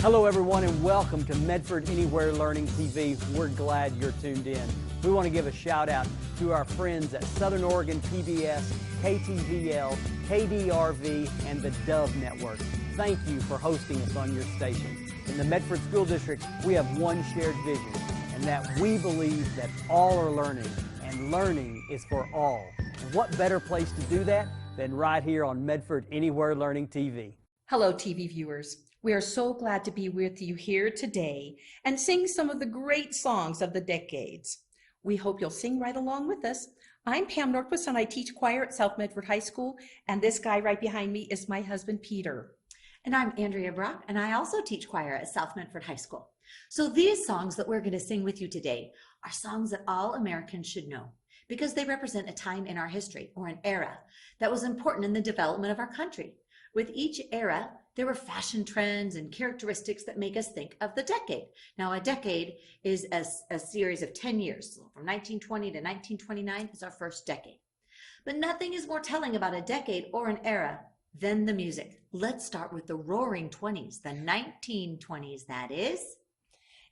Hello everyone and welcome to Medford Anywhere Learning TV. We're glad you're tuned in. We want to give a shout out to our friends at Southern Oregon PBS, KTVL, KDRV, and the Dove Network. Thank you for hosting us on your station. In the Medford School District, we have one shared vision, and that we believe that all are learning, and learning is for all. And what better place to do that than right here on Medford Anywhere Learning TV. Hello, TV viewers. We are so glad to be with you here today and sing some of the great songs of the decades. We hope you'll sing right along with us. I'm Pam Norquist and I teach choir at South Medford High School, and this guy right behind me is my husband, Peter. And I'm Andrea Brock, and I also teach choir at South Medford High School. So these songs that we're going to sing with you today are songs that all Americans should know because they represent a time in our history or an era that was important in the development of our country. With each era, there were fashion trends and characteristics that make us think of the decade. Now, a decade is a series of 10 years. So from 1920 to 1929 is our first decade. But nothing is more telling about a decade or an era than the music. Let's start with the Roaring 20s, the 1920s, that is.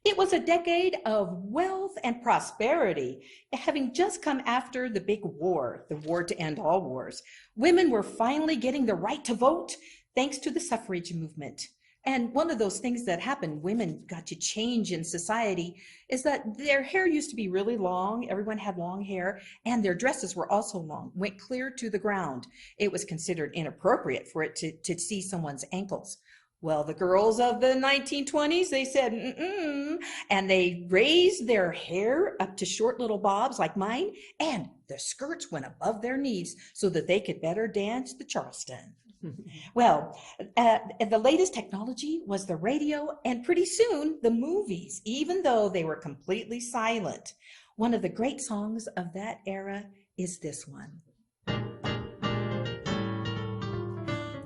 It was a decade of wealth and prosperity, having just come after the big war, the war to end all wars. Women were finally getting the right to vote thanks to the suffrage movement. And one of those things that happened, women got to change in society, is that their hair used to be really long. Everyone had long hair, and their dresses were also long, went clear to the ground. It was considered inappropriate for it to see someone's ankles. Well, the girls of the 1920s, they said, and they raised their hair up to short little bobs like mine, and the skirts went above their knees so that they could better dance the Charleston. Well, the latest technology was the radio, and pretty soon the movies, even though they were completely silent. One of the great songs of that era is this one.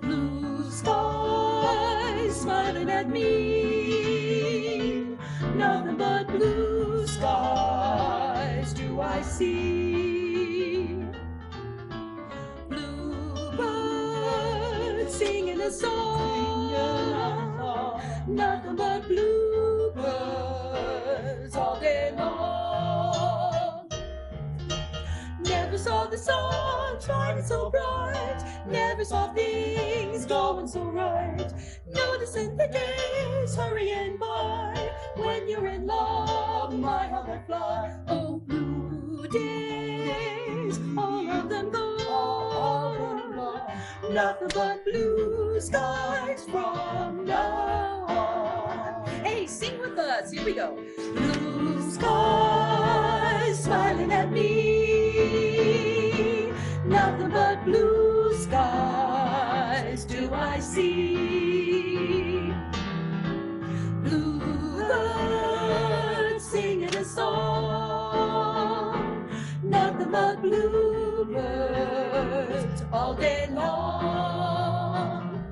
Blue skies smiling at me, nothing but blue skies do I see. Bluebirds singing a song, nothing but bluebirds all day long. Never saw the sun shining so bright, never saw things going so right. Noticing the days hurrying by, when you're in love, my heart I fly. Oh, blue days, all of them gone, nothing but blue skies from now on. Hey, sing with us, here we go. Blue skies smiling at me, nothing but blue skies do I see. Bluebirds singing a song, nothing but bluebirds all day long.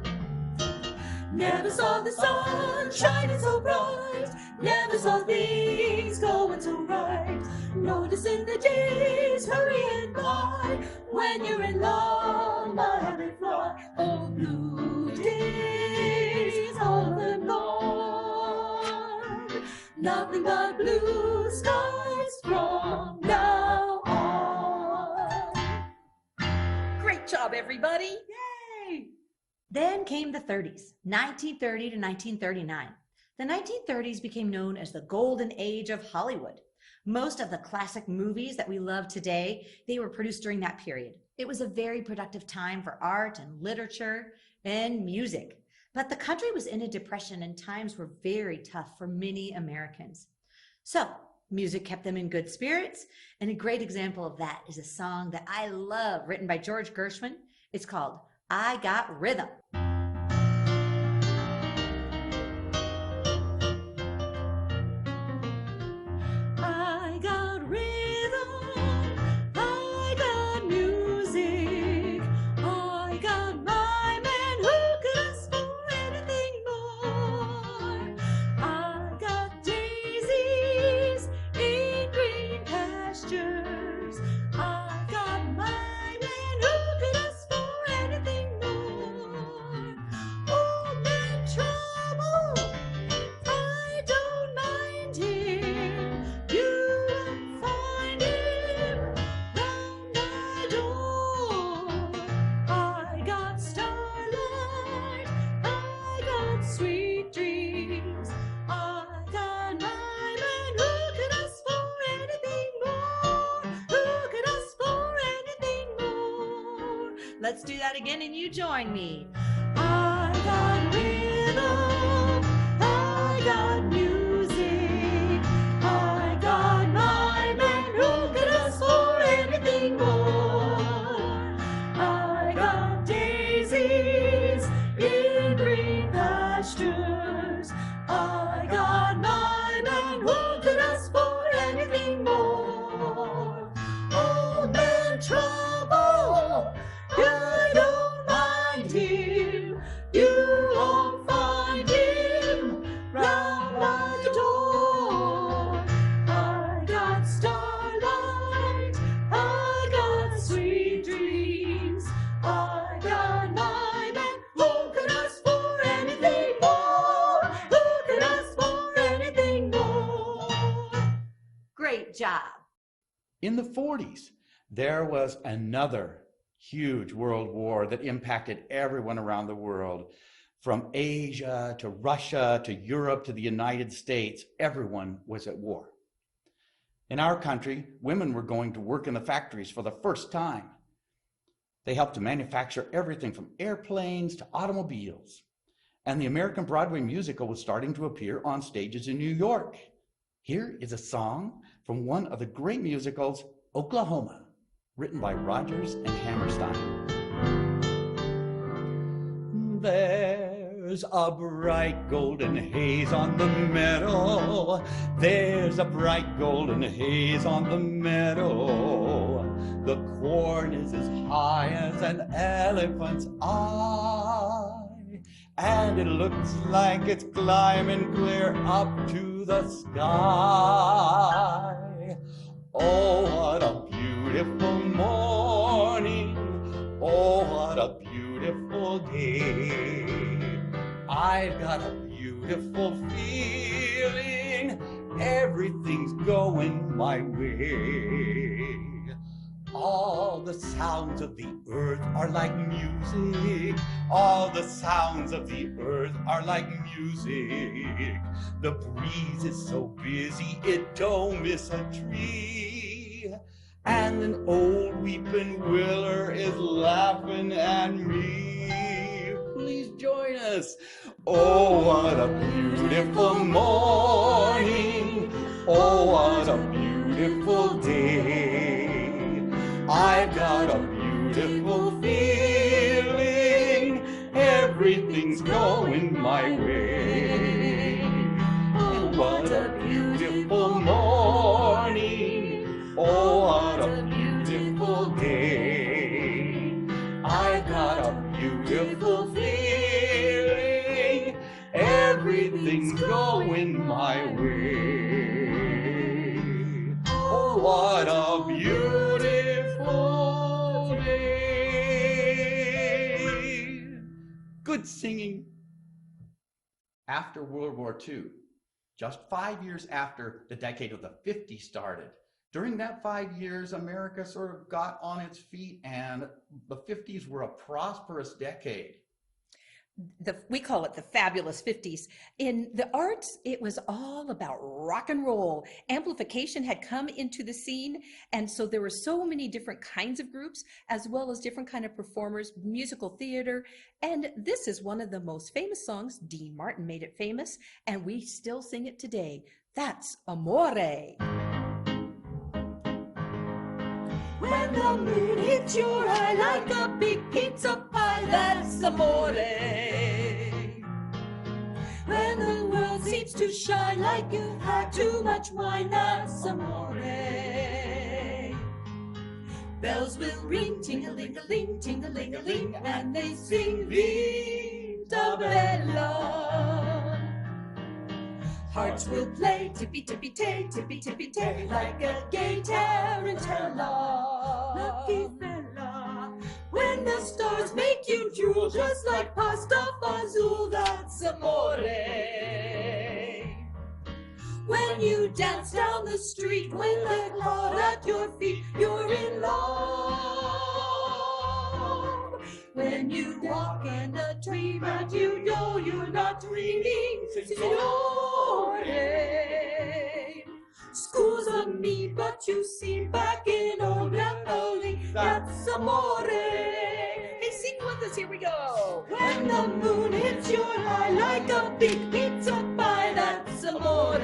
Never saw the sun shining so bright, never saw things going so right. Noticing the days hurrying by, when you're in love, my heart will fly. Oh, blue days, all of them gone, nothing but blue skies from now on. Great job, everybody. Yay! Then came the 30s, 1930 to 1939. The 1930s became known as the golden age of Hollywood. Most of the classic movies that we love today, they were produced during that period. It was a very productive time for art and literature and music. But the country was in a depression and times were very tough for many Americans. So music kept them in good spirits. And a great example of that is a song that I love, written by George Gershwin. It's called I Got Rhythm. Let's do that again and you join me. I got rhythm, I got music, I got my man who could ask for anything more. I got daisies in green pastures, I got my man who could ask for anything more. Old man Trouble, I don't mind him, you won't find him round my door. I got starlight, I got sweet dreams, I got my man who could ask for anything more, who could ask for anything more. Great job. In the 40s, there was another huge world war that impacted everyone around the world. From Asia to Russia to Europe to the United States, everyone was at war. In our country, women were going to work in the factories for the first time. They helped to manufacture everything from airplanes to automobiles. And the American Broadway musical was starting to appear on stages in New York. Here is a song from one of the great musicals, Oklahoma, written by Rodgers and Hammerstein. There's a bright golden haze on the meadow. There's a bright golden haze on the meadow. The corn is as high as an elephant's eye, and it looks like it's climbing clear up to the sky. Oh, what a beautiful morning. Oh, what a beautiful day. I've got a beautiful feeling. Everything's going my way. All the sounds of the earth are like music. All the sounds of the earth are like music. The breeze is so busy it don't miss a tree. And an old weeping willer is laughing at me. Please join us. Oh, what a beautiful morning. Oh, what a beautiful day. I've got a beautiful feeling. Everything's going my way. Oh, what a beautiful morning. Oh, what a beautiful day. I've got a beautiful feeling. Everything's going my way. Oh, what a beautiful day. Good singing. After World War II, just 5 years after the decade of the 50s started, during that 5 years, America sort of got on its feet, and the 50s were a prosperous decade. We call it the fabulous 50s. In the arts, it was all about rock and roll. Amplification had come into the scene, and so there were so many different kinds of groups, as well as different kind of performers, musical theater, and this is one of the most famous songs. Dean Martin made it famous, and we still sing it today. That's Amore. When the moon hits your eye like a big pizza pie, that's amore. When the world seems to shine like you've had too much wine, that's amore. Bells will ring, ting-a-ling-a-ling, ting-a-ling-a-ling, and they sing Vita Bella. Hearts will play tippy-tippy-tay, tippy-tippy-tay, like a gay tarantella. Lucky fella, when the stars make you drool, just like pasta fazool, that's amore. When you dance down the street, when the crowd at your feet, you're in love. When you walk in a dream and you know you're not dreaming, signore. Scusa me, but you seem back in old Napoli, that's amore. Texas. Here we go. When the moon hits your eye like a big pizza pie, that's amore.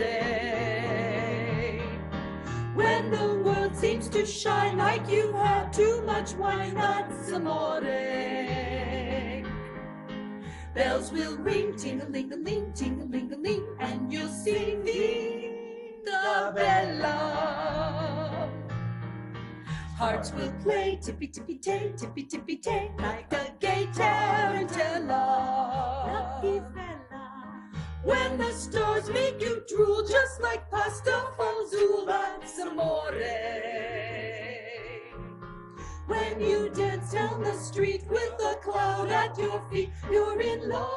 When the world seems to shine like you've had too much wine, that's amore. Bells will ring, ting-a-ling-a-ling, ting-a-ling-a-ling, and you'll sing Vita Bella. Hearts will play tippy-tippy-tay, tippy-tippy-tay, like a gay tarantella. Lucky fella. When the stars make you drool just like pasta fazool, that's amore. When you dance down the street with a cloud at your feet, you're in love.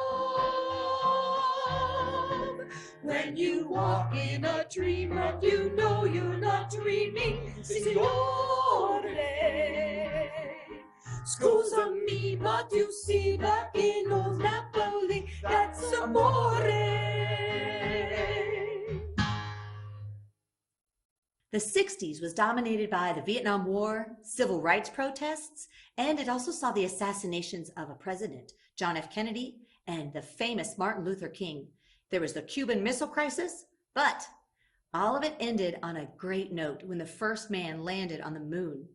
When you walk in a dream and you know you're not dreaming, signore. Scusa me, but you see back in old Napoli, that's amore. The 60s was dominated by the Vietnam War, civil rights protests, and it also saw the assassinations of a president, John F. Kennedy, and the famous Martin Luther King. There was the Cuban Missile Crisis, but all of it ended on a great note when the first man landed on the moon.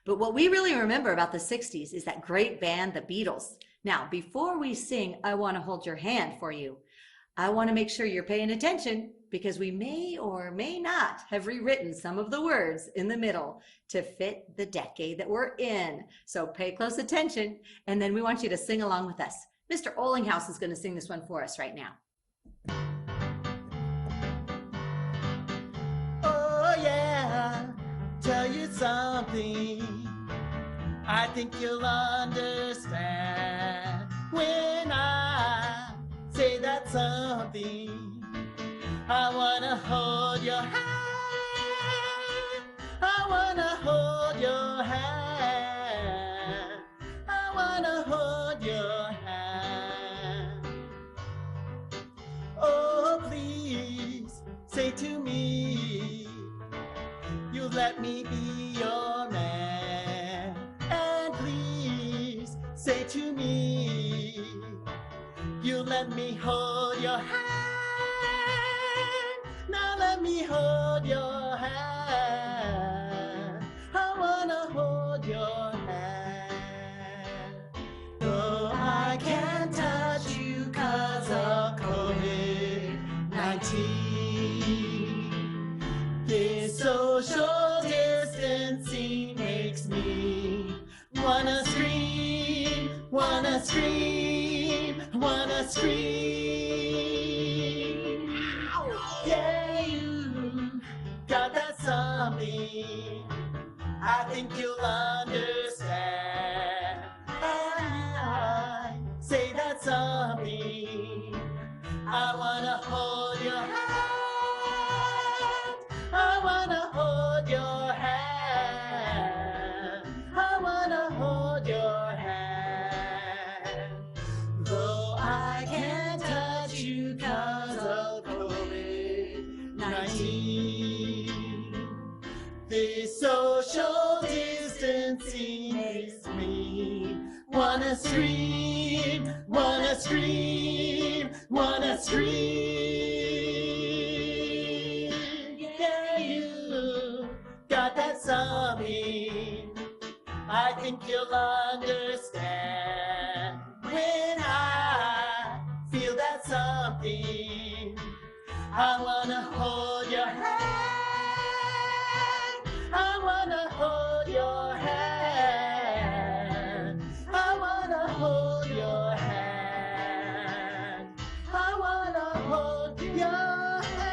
But what we really remember about the 60s is that great band, the Beatles. Now, before we sing I Want to Hold Your Hand for you, I want to make sure you're paying attention, because we may or may not have rewritten some of the words in the middle to fit the decade that we're in. So pay close attention, and then we want you to sing along with us. Mr. Ollinghouse is going to sing this one for us right now. Oh yeah, tell you something I think you'll understand when I say that something. I wanna hold your hand, I wanna hold your hand, I wanna hold your hand. Oh please, say to me, you let me be your man. And please, say to me, you let me hold your hand. Now let me hold your hand. I wanna hold your hand. Though I can't touch you 'cause of COVID-19, this social distancing makes me wanna scream, wanna scream, wanna scream. Yeah, you got that something I think you'll understand. I say that something. I wanna hold your hand. I wanna hold your hand. I wanna hold your hand. Though I can't touch you 'cause of COVID-19, this social distancing makes me wanna scream, wanna scream, wanna scream. Yeah, you got that something I think you'll understand when I feel that something. I wanna hold your hand. I wanna hold your hand. I wanna hold your hand. I wanna hold your hand.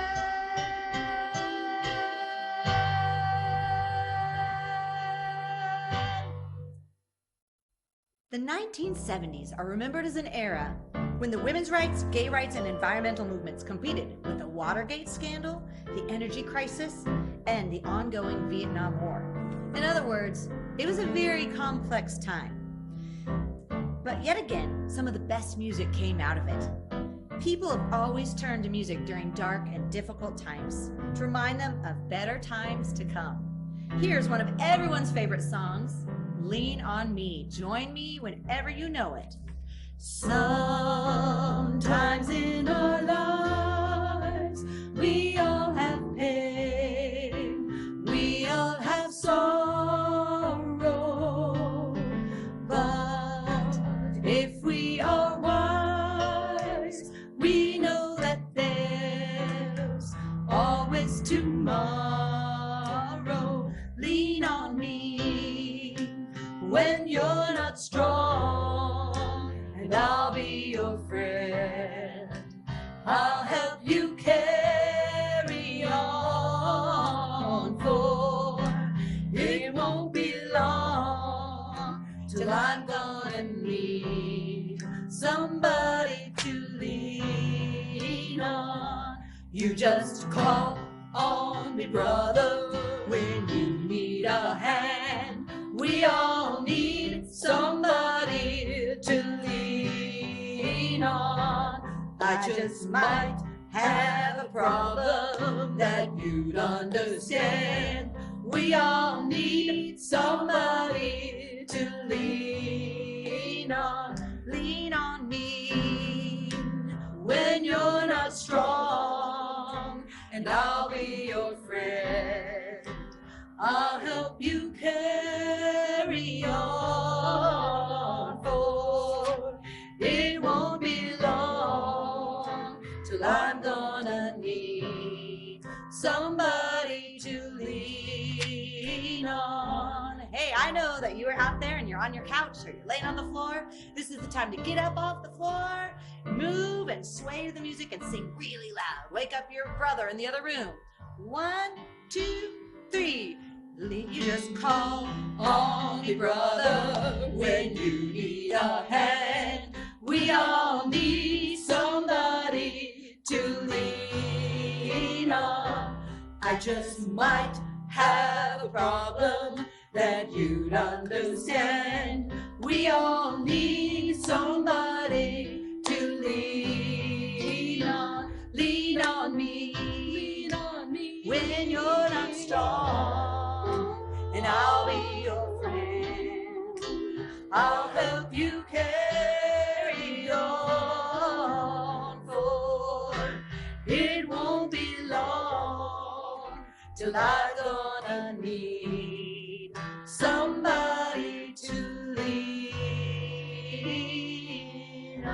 The 1970s are remembered as an era when the women's rights, gay rights, and environmental movements competed with the Watergate scandal, the energy crisis, and the ongoing Vietnam War. In other words, it was a very complex time. But yet again, some of the best music came out of it. People have always turned to music during dark and difficult times to remind them of better times to come. Here's one of everyone's favorite songs, Lean on Me. Join me whenever you know it. Sometimes in our lives, we all have pain, we all have sorrow, but if we are wise, we know that there's always tomorrow. Lean on me when you're not strong, and I'll be your friend. I'll help you carry on, for it won't be long till I'm gonna need somebody to lean on. You just call on me, brother, when you need a hand. We all need somebody to lean on. I just might have a problem that you'd understand. We all need somebody to lean on. Lean on me When you're not strong, and I'll be your friend. I'll help you carry on, for it won't be long till I'm gonna need somebody to lean on. Hey, I know that you are out there and you're on your couch or you're laying on the floor. This is the time to get up off the floor, move and sway to the music and sing really loud. Wake up your brother in the other room. 1, 2, 3. You just call On me, brother, when you need a hand. We all need somebody to lean on. I just might have a problem that you'd understand. We all need somebody to lean on. Lean on me, lean on me when you're not strong, and I'll be your friend. I'll help you carry on, for it won't be long till I'm gonna need somebody to lean on.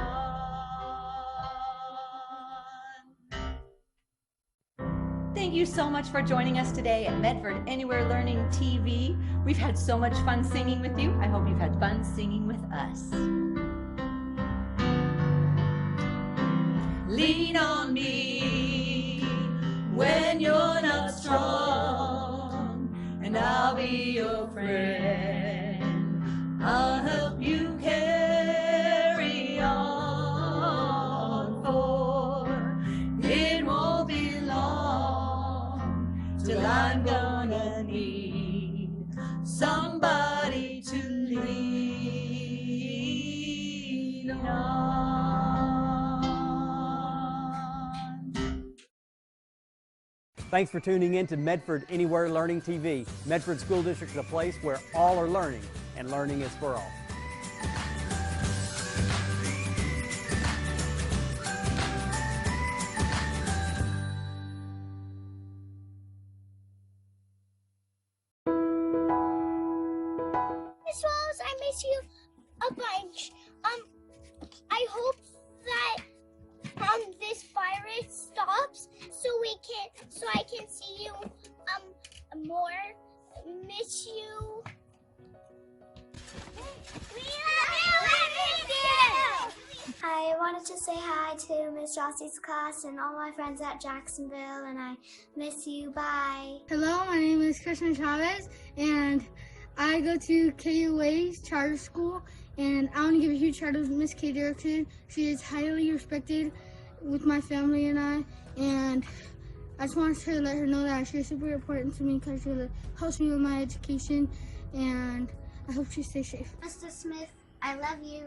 Thank you so much for joining us today at Medford Anywhere Learning TV. We've had so much fun singing with you. I hope you've had fun singing with us. Lean on me when you're not strong, and I'll be your friend. I'll help you carry on, for it won't be long till I'm gonna need somebody to lean on. Thanks for tuning in to Medford Anywhere Learning TV. Medford School District is a place where all are learning, and learning is for all. Miss Rose, I miss you a bunch. I hope that this virus stops so I can see you more. Miss you. We love you. I wanted to say hi to Miss Jossie's class and all my friends at Jacksonville, and I miss you. Bye. Hello, my name is Christian Chavez, and I go to KUA's charter school, and I want to give a huge shout out to Miss Kay Derrickson. She is highly respected with my family and I, and I just wanted to let her know that she's super important to me because she helps me with my education, and I hope she stays safe. Mr. Smith, I love you.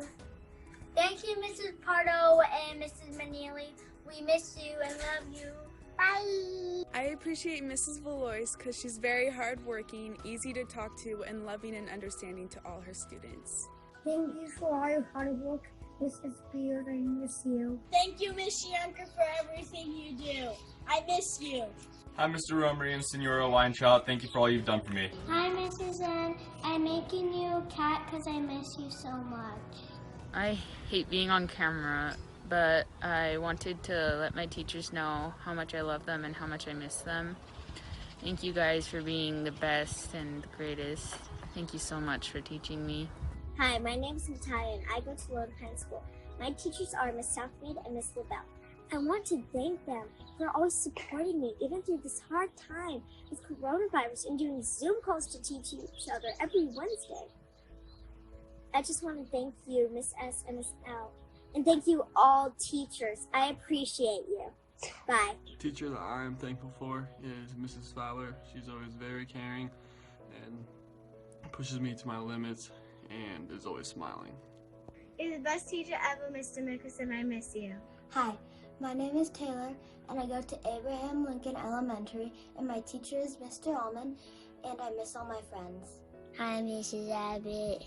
Thank you, Mrs. Pardo and Mrs. Manili. We miss you and love you. Bye. I appreciate Mrs. Valois because she's very hardworking, easy to talk to, and loving and understanding to all her students. Thank you for all your hard work, Mrs. Beard. I miss you. Thank you, Miss Yanker, for everything you do. I miss you. Hi, Mr. Rumry and Senora Weintraub. Thank you for all you've done for me. Hi, Mrs. N. I'm making you a cat because I miss you so much. I hate being on camera, but I wanted to let my teachers know how much I love them and how much I miss them. Thank you guys for being the best and the greatest. Thank you so much for teaching me. Hi, my name is Natalia and I go to Lone Pine School. My teachers are Miss Southmead and Miss LaBelle. I want to thank them for always supporting me, even through this hard time with coronavirus and doing Zoom calls to teach each other every Wednesday. I just want to thank you, Miss S and Miss L. And thank you all teachers. I appreciate you. Bye. The teacher that I am thankful for is Mrs. Fowler. She's always very caring and pushes me to my limits and is always smiling. You're the best teacher ever, Mr. Mickelson. I miss you. Hi, my name is Taylor, and I go to Abraham Lincoln Elementary, and my teacher is Mr. Allman, and I miss all my friends. Hi, Mrs. Abbott.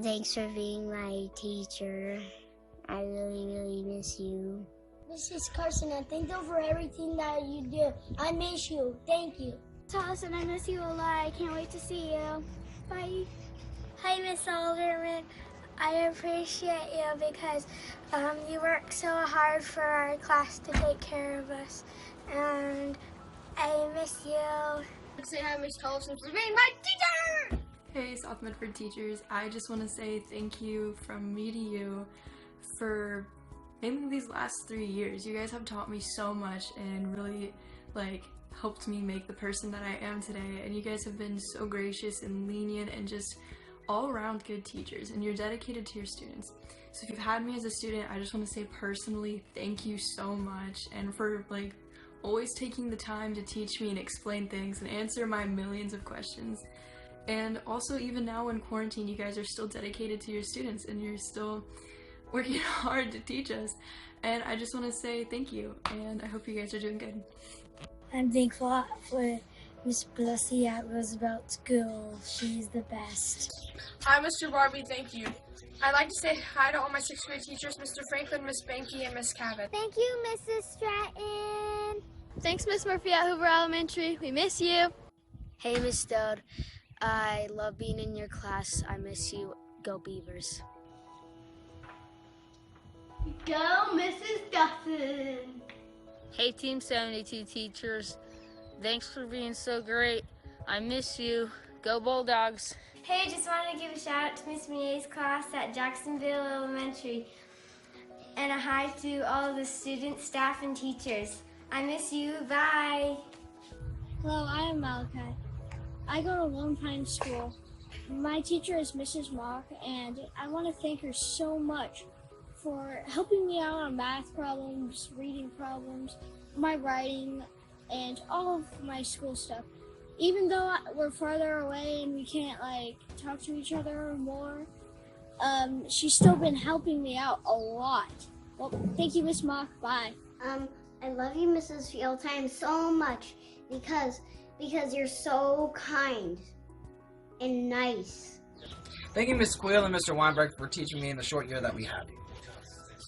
Thanks for being my teacher. I really miss you. Mrs. Carson, and thank you for everything that you do. I miss you. Thank you. Allison, I miss you a lot. I can't wait to see you. Bye. Hi, Miss Alderman. I appreciate you because you work so hard for our class to take care of us, and I miss you. Say hi, Miss Carlson, for being my teacher! Hey, South Medford teachers. I just want to say thank you from me to you for mainly these last 3 years. You guys have taught me so much and really helped me make the person that I am today. And you guys have been so gracious and lenient and just all around good teachers, and you're dedicated to your students. So if you've had me as a student, I just want to say personally thank you so much, and for always taking the time to teach me and explain things and answer my millions of questions. And also, even now in quarantine, you guys are still dedicated to your students and you're still working hard to teach us. And I just want to say thank you, and I hope you guys are doing good. I'm thankful for Miss Blessy at Roosevelt School. She's the best. Hi, Mr. Barbie. Thank you. I'd like to say hi to all my 6th grade teachers, Mr. Franklin, Miss Banky, and Miss Cabot. Thank you, Mrs. Stratton. Thanks, Miss Murphy at Hoover Elementary. We miss you. Hey, Miss Stode. I love being in your class. I miss you. Go Beavers. Go, Mrs. Dawson. Hey, Team 72 teachers. Thanks for being so great. I miss you. Go Bulldogs. Hey, just wanted to give a shout out to Miss Mie's class at Jacksonville Elementary. And a hi to all of the students, staff, and teachers. I miss you. Bye. Hello, I am Malachi. I go to Lone Pine School. My teacher is Mrs. Mock, and I want to thank her so much for helping me out on math problems, reading problems, my writing, and all of my school stuff. Even though we're farther away and we can't talk to each other more, she's still been helping me out a lot. Well, thank you, Miss Mock. Bye. I love you, Mrs. Fieldtime, so much because you're so kind and nice. Thank you, Miss Squill and Mr. Weinberg, for teaching me in the short year that we had.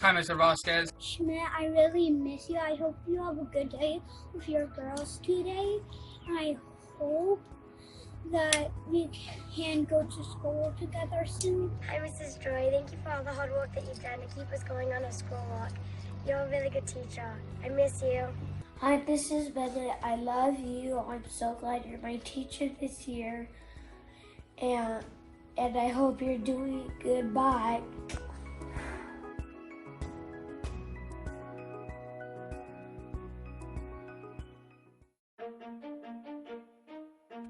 Hi, Mr. Vasquez. Schmidt, I really miss you. I hope you have a good day with your girls today. I hope that we can go to school together soon. Hi, Mrs. Joy. Thank you for all the hard work that you've done to keep us going on a school walk. You're a really good teacher. I miss you. Hi, this is Bentley. I love you. I'm so glad you're my teacher this year. And I hope you're doing good. Bye.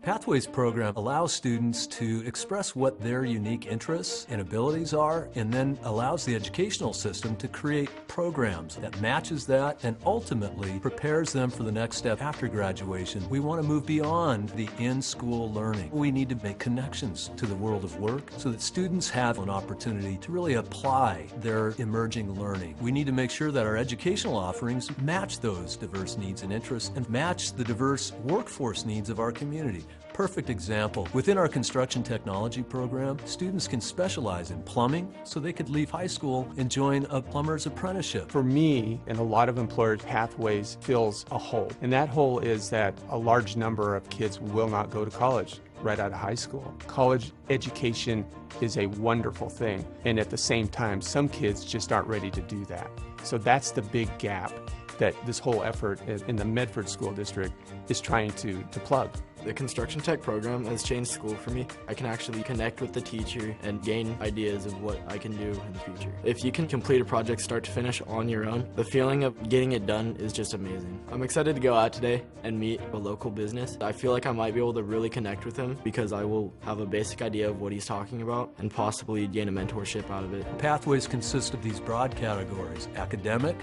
Pathways program allows students to express what their unique interests and abilities are, and then allows the educational system to create programs that matches that and ultimately prepares them for the next step after graduation. We want to move beyond the in-school learning. We need to make connections to the world of work so that students have an opportunity to really apply their emerging learning. We need to make sure that our educational offerings match those diverse needs and interests and match the diverse workforce needs of our community. Perfect example. Within our construction technology program, students can specialize in plumbing so they could leave high school and join a plumber's apprenticeship. For me and a lot of employers, Pathways fills a hole. And that hole is that a large number of kids will not go to college right out of high school. College education is a wonderful thing. And at the same time, some kids just aren't ready to do that. So that's the big gap that this whole effort in the Medford School District is trying to plug. The construction tech program has changed school for me. I can actually connect with the teacher and gain ideas of what I can do in the future. If you can complete a project start to finish on your own, the feeling of getting it done is just amazing. I'm excited to go out today and meet a local business. I feel like I might be able to really connect with him because I will have a basic idea of what he's talking about and possibly gain a mentorship out of it. Pathways consist of these broad categories: academic,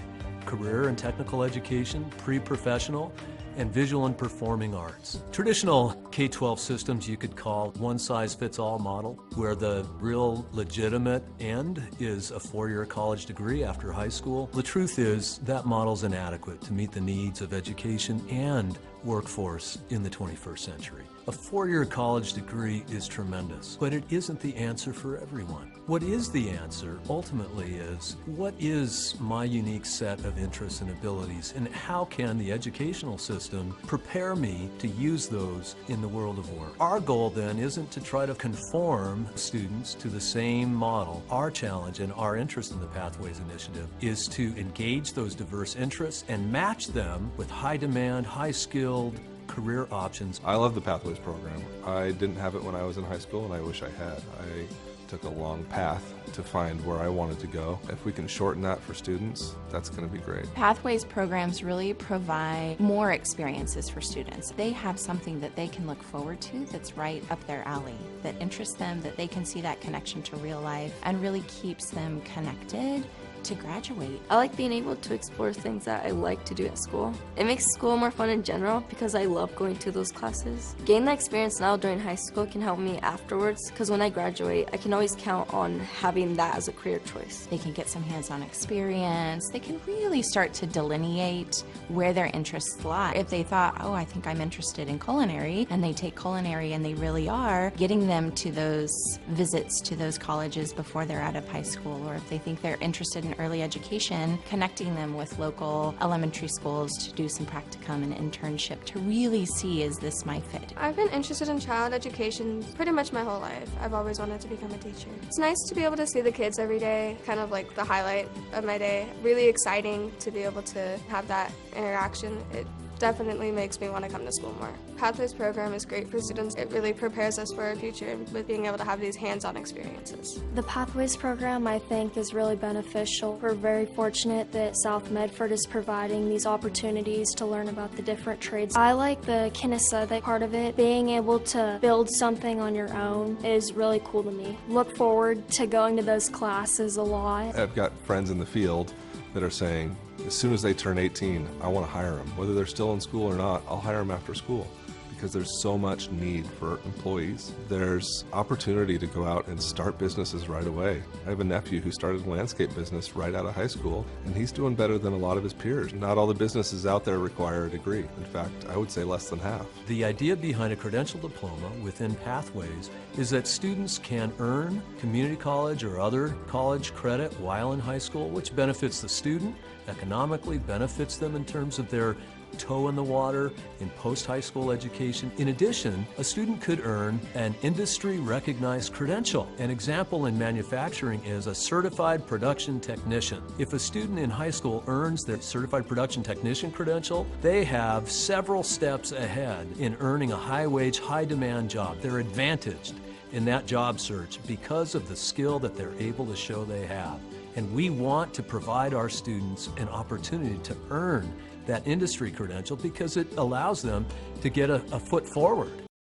career and technical education, pre-professional, and visual and performing arts. Traditional K-12 systems you could call one-size-fits-all model, where the real legitimate end is a four-year college degree after high school. The truth is that model's inadequate to meet the needs of education and workforce in the 21st century. A four-year college degree is tremendous, but it isn't the answer for everyone. What is the answer ultimately is, what is my unique set of interests and abilities, and how can the educational system prepare me to use those in the world of work? Our goal then isn't to try to conform students to the same model. Our challenge and our interest in the Pathways Initiative is to engage those diverse interests and match them with high-demand, high-skilled career options. I love the Pathways program. I didn't have it when I was in high school, and I wish I had. I took a long path to find where I wanted to go. If we can shorten that for students, that's going to be great. Pathways programs really provide more experiences for students. They have something that they can look forward to that's right up their alley, that interests them, that they can see that connection to real life and really keeps them connected to graduate. I like being able to explore things that I like to do at school. It makes school more fun in general because I love going to those classes. Gaining that experience now during high school can help me afterwards because when I graduate, I can always count on having that as a career choice. They can get some hands-on experience. They can really start to delineate where their interests lie. If they thought, oh, I think I'm interested in culinary, and they take culinary and they really are, getting them to those visits to those colleges before they're out of high school, or if they think they're interested in early education, connecting them with local elementary schools to do some practicum and internship to really see, is this my fit? I've been interested in child education pretty much my whole life. I've always wanted to become a teacher. It's nice to be able to see the kids every day, kind of like the highlight of my day. Really exciting to be able to have that interaction. It definitely makes me want to come to school more. Pathways program is great for students. It really prepares us for our future with being able to have these hands-on experiences. The Pathways program, I think, is really beneficial. We're very fortunate that South Medford is providing these opportunities to learn about the different trades. I like the kinesthetic part of it. Being able to build something on your own is really cool to me. Look forward to going to those classes a lot. I've got friends in the field that are saying, as soon as they turn 18, I want to hire them. Whether they're still in school or not, I'll hire them after school because there's so much need for employees. There's opportunity to go out and start businesses right away. I have a nephew who started a landscape business right out of high school, and he's doing better than a lot of his peers. Not all the businesses out there require a degree. In fact, I would say less than half. The idea behind a credential diploma within Pathways is that students can earn community college or other college credit while in high school, which benefits the student, economically benefits them in terms of their toe in the water in post-high school education. In addition, a student could earn an industry-recognized credential. An example in manufacturing is a certified production technician. If a student in high school earns their certified production technician credential, they have several steps ahead in earning a high-wage, high-demand job. They're advantaged in that job search because of the skill that they're able to show they have. And we want to provide our students an opportunity to earn that industry credential because it allows them to get a foot forward.